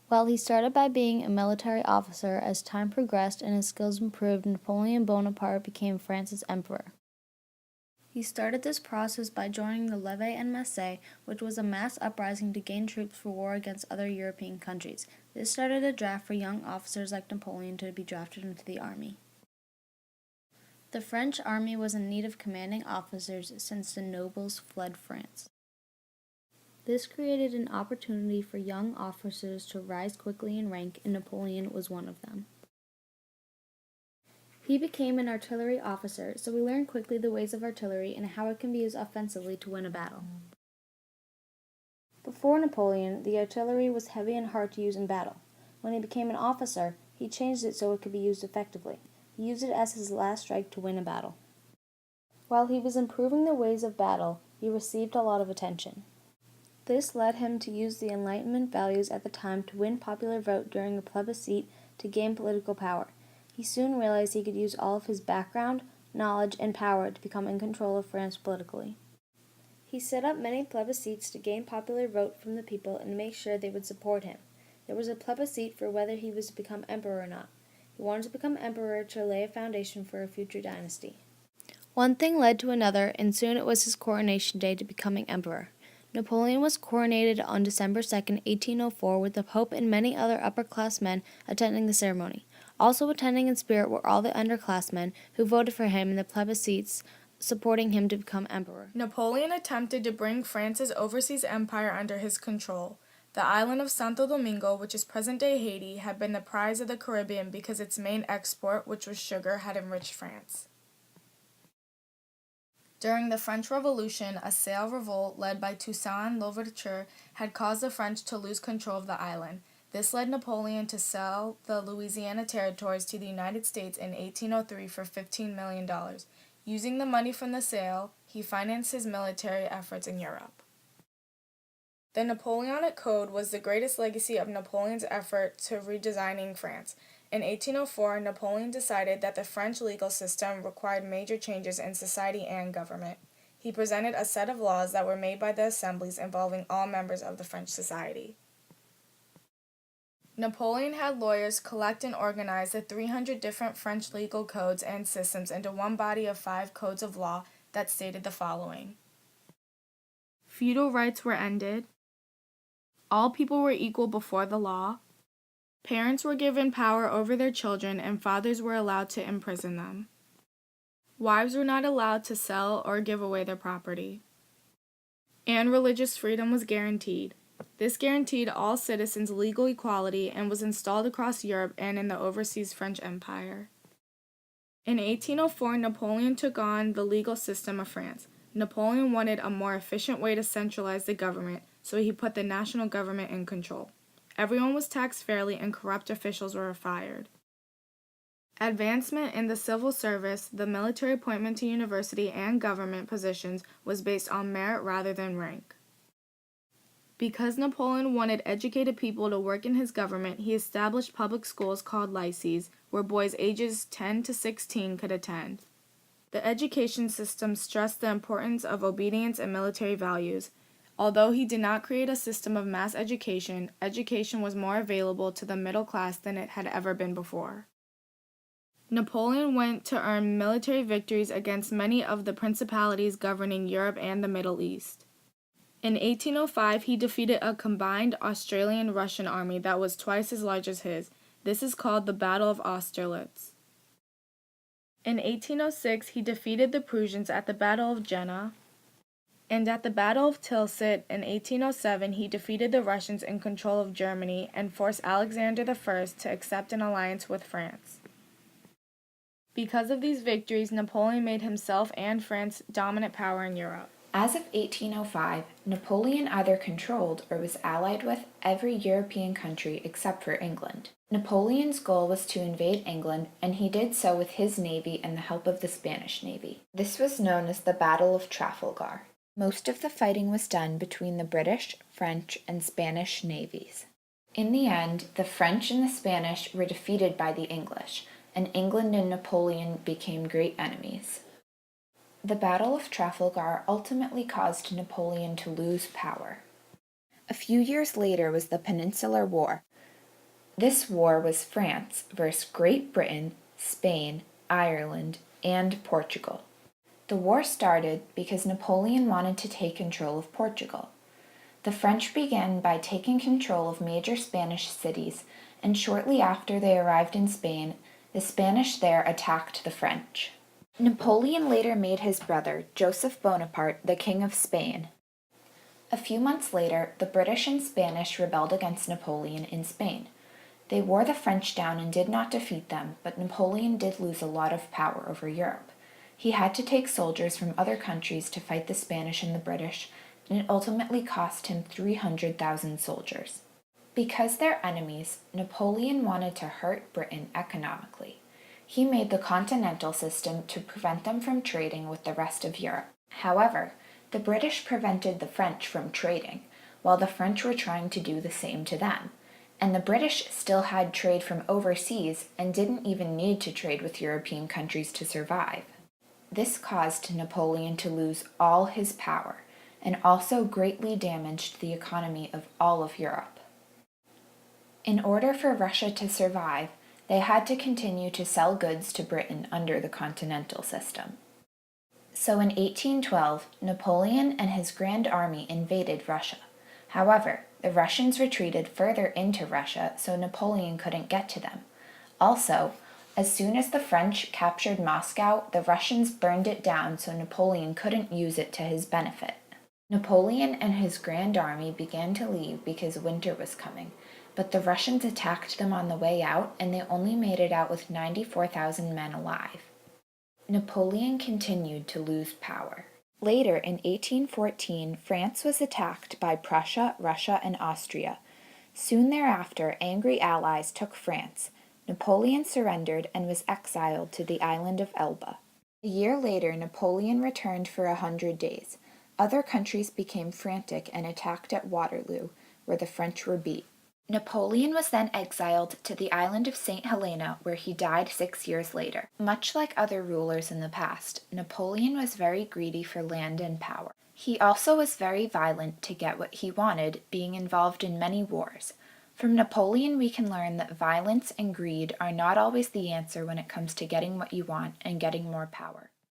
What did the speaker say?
While he started by being a military officer, as time progressed and his skills improved, Napoleon Bonaparte became France's emperor. He started this process by joining the Levée en Masse, which was a mass uprising to gain troops for war against other European countries. This started a draft for young officers like Napoleon to be drafted into the army. The French army was in need of commanding officers since the nobles fled France. This created an opportunity for young officers to rise quickly in rank, and Napoleon was one of them. He became an artillery officer, so he learned quickly the ways of artillery and how it can be used offensively to win a battle. Before Napoleon, the artillery was heavy and hard to use in battle. When he became an officer, he changed it so it could be used effectively. He used it as his last strike to win a battle. While he was improving the ways of battle, he received a lot of attention. This led him to use the Enlightenment values at the time to win popular vote during a plebiscite to gain political power. He soon realized he could use all of his background, knowledge, and power to become in control of France politically. He set up many plebiscites to gain popular vote from the people and make sure they would support him. There was a plebiscite for whether he was to become emperor or not. He wanted to become emperor to lay a foundation for a future dynasty. One thing led to another, and soon it was his coronation day to becoming emperor. Napoleon was coronated on December 2, 1804, with the Pope and many other upper-class men attending the ceremony. Also attending in spirit were all the underclassmen who voted for him in the plebiscites, supporting him to become emperor. Napoleon attempted to bring France's overseas empire under his control. The island of Santo Domingo, which is present-day Haiti, had been the prize of the Caribbean because its main export, which was sugar, had enriched France. During the French Revolution, a sail revolt led by Toussaint Louverture had caused the French to lose control of the island. This led Napoleon to sell the Louisiana territories to the United States in 1803 for $15 million. Using the money from the sale, he financed his military efforts in Europe. The Napoleonic Code was the greatest legacy of Napoleon's effort to redesigning France. In 1804, Napoleon decided that the French legal system required major changes in society and government. He presented a set of laws that were made by the assemblies involving all members of the French society. Napoleon had lawyers collect and organize the 300 different French legal codes and systems into one body of 5 codes of law that stated the following. Feudal rights were ended. All people were equal before the law. Parents were given power over their children, and fathers were allowed to imprison them. Wives were not allowed to sell or give away their property. And religious freedom was guaranteed. This guaranteed all citizens legal equality and was installed across Europe and in the overseas French Empire. In 1804, Napoleon took on the legal system of France. Napoleon wanted a more efficient way to centralize the government, so he put the national government in control. Everyone was taxed fairly and corrupt officials were fired. Advancement in the civil service, the military appointment to university and government positions was based on merit rather than rank. Because Napoleon wanted educated people to work in his government, he established public schools called lycées, where boys ages 10 to 16 could attend. The education system stressed the importance of obedience and military values. Although he did not create a system of mass education, education was more available to the middle class than it had ever been before. Napoleon went to earn military victories against many of the principalities governing Europe and the Middle East. In 1805, he defeated a combined Australian-Russian army that was twice as large as his. This is called the Battle of Austerlitz. In 1806, he defeated the Prussians at the Battle of Jena, and at the Battle of Tilsit in 1807, he defeated the Russians in control of Germany and forced Alexander I to accept an alliance with France. Because of these victories, Napoleon made himself and France dominant power in Europe. As of 1805, Napoleon either controlled or was allied with every European country except for England. Napoleon's goal was to invade England, and he did so with his navy and the help of the Spanish Navy. This was known as the Battle of Trafalgar. Most of the fighting was done between the British, French, and Spanish navies. In the end, the French and the Spanish were defeated by the English, and England and Napoleon became great enemies. The Battle of Trafalgar ultimately caused Napoleon to lose power. A few years later was the Peninsular War, This war was France versus Great Britain, Spain, Ireland, and Portugal. The war started because Napoleon wanted to take control of Portugal. The French began by taking control of major Spanish cities, and shortly after they arrived in Spain, the Spanish there attacked the French. Napoleon later made his brother, Joseph Bonaparte, the King of Spain. A few months later, the British and Spanish rebelled against Napoleon in Spain. They wore the French down and did not defeat them, but Napoleon did lose a lot of power over Europe. He had to take soldiers from other countries to fight the Spanish and the British, and it ultimately cost him 300,000 soldiers. Because they're enemies, Napoleon wanted to hurt Britain economically. He made the continental system to prevent them from trading with the rest of Europe. However, the British prevented the French from trading, while the French were trying to do the same to them. And the British still had trade from overseas and didn't even need to trade with European countries to survive. This caused Napoleon to lose all his power, and also greatly damaged the economy of all of Europe. In order for Russia to survive, they had to continue to sell goods to Britain under the continental system. So in 1812, Napoleon and his Grand Army invaded Russia. However, the Russians retreated further into Russia, so Napoleon couldn't get to them. Also, as soon as the French captured Moscow, the Russians burned it down so Napoleon couldn't use it to his benefit. Napoleon and his Grand Army began to leave because winter was coming, but the Russians attacked them on the way out, and they only made it out with 94,000 men alive. Napoleon continued to lose power. Later, in 1814, France was attacked by Prussia, Russia, and Austria. Soon thereafter, angry allies took France. Napoleon surrendered and was exiled to the island of Elba. A year later, Napoleon returned for 100 days. Other countries became frantic and attacked at Waterloo, where the French were beat. Napoleon was then exiled to the island of St. Helena, where he died 6 years later. Much like other rulers in the past, Napoleon was very greedy for land and power. He also was very violent to get what he wanted, being involved in many wars. From Napoleon, we can learn that violence and greed are not always the answer when it comes to getting what you want and getting more power.